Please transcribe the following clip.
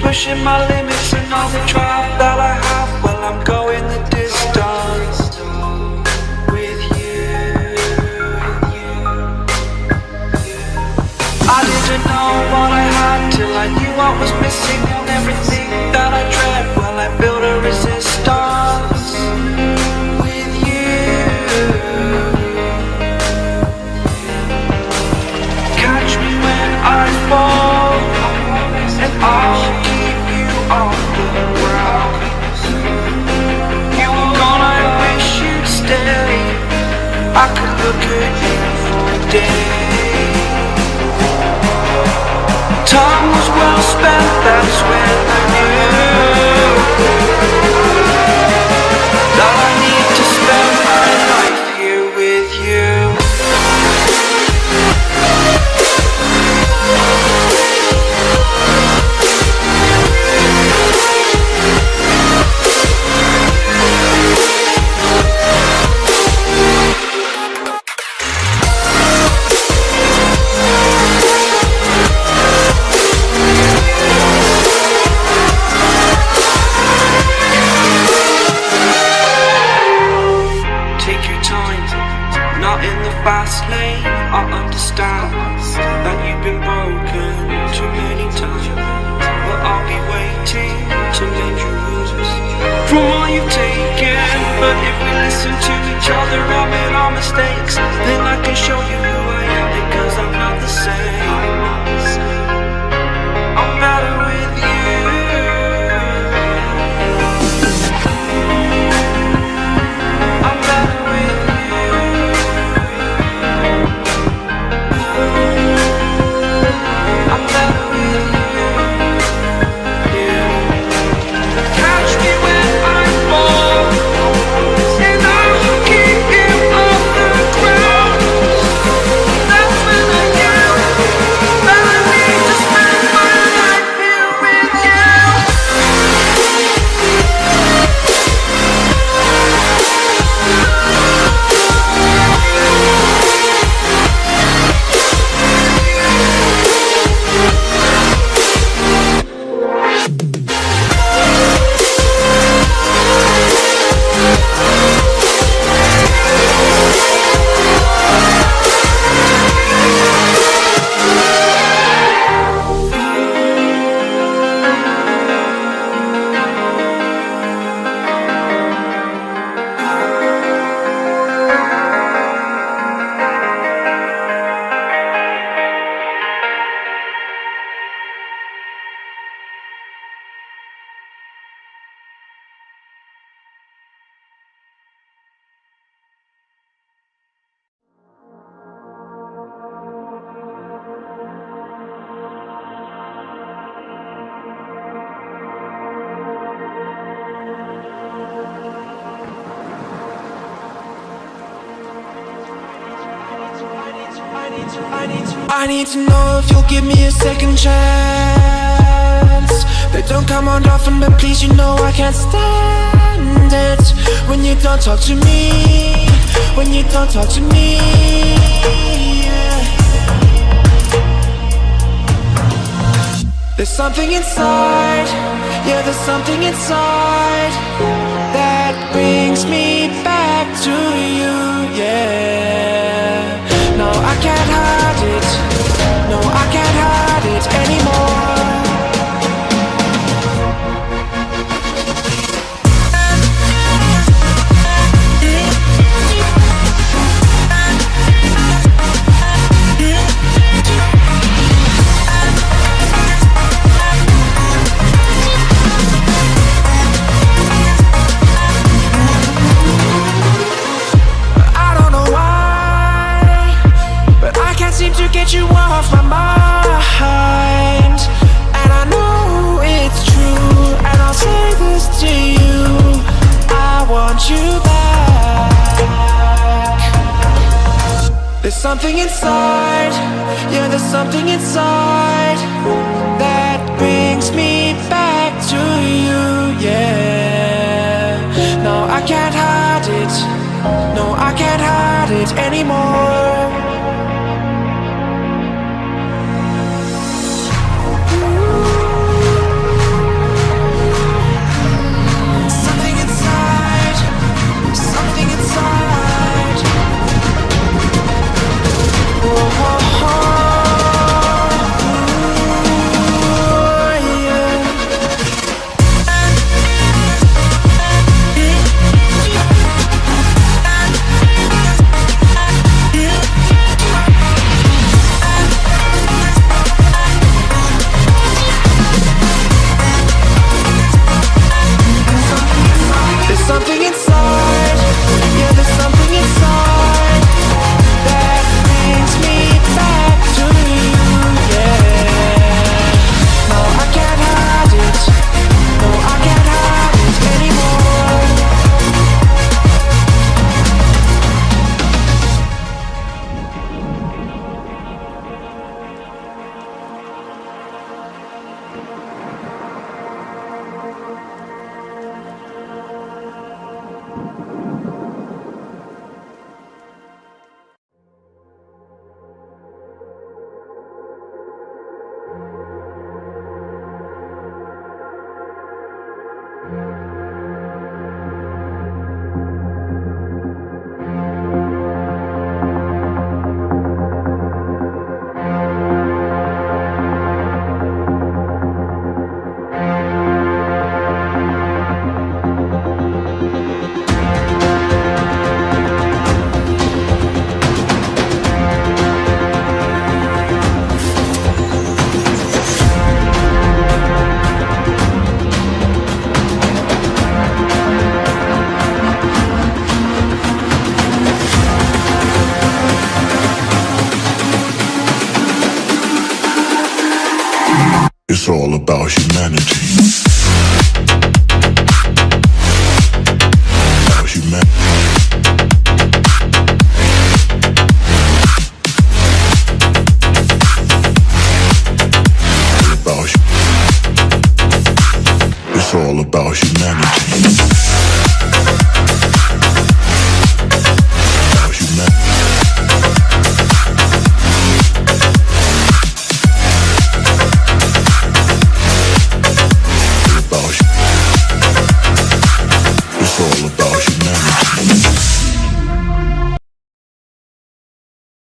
pushing my limits and all the drive that I have. Well, I'm going the distance with you. I didn't know what I had till I knew what was missing, and everything that I dread, well, I built a resistance with you. Catch me when I fall, and I'll keep you on the ground. You were gone, I wish you'd stay. I could look at you for days. Time was well spent, that's when I knew that I need to spend my life here with you. Fast lane, I understand that you've been broken too many times, but I'll be waiting to mend your wounds from all you've taken. But if we listen to each other, admit our mistakes, then I can show you who I am, because I'm not the same. I'm better with you. I'm better with you. I'm better with you. Catch me when I fall, and I'll keep you off the ground. That's when I knew that I need to spend my life here with you. I need to know if you'll give me a second chance. They don't come on often, but please, you know I can't stand it when you don't talk to me, when you don't talk to me, yeah. There's something inside, yeah, there's something inside that brings me back to you, yeah. No, I can't hide it. No, I can't hide it anymore. Seem to get you off my mind, and I know it's true, and I'll say this to you, I want you back. There's something inside, yeah, there's something inside that brings me back to you, yeah. No, I can't hide it, no, I can't hide it anymore. It's all about humanity. About humanity. It's all about humanity.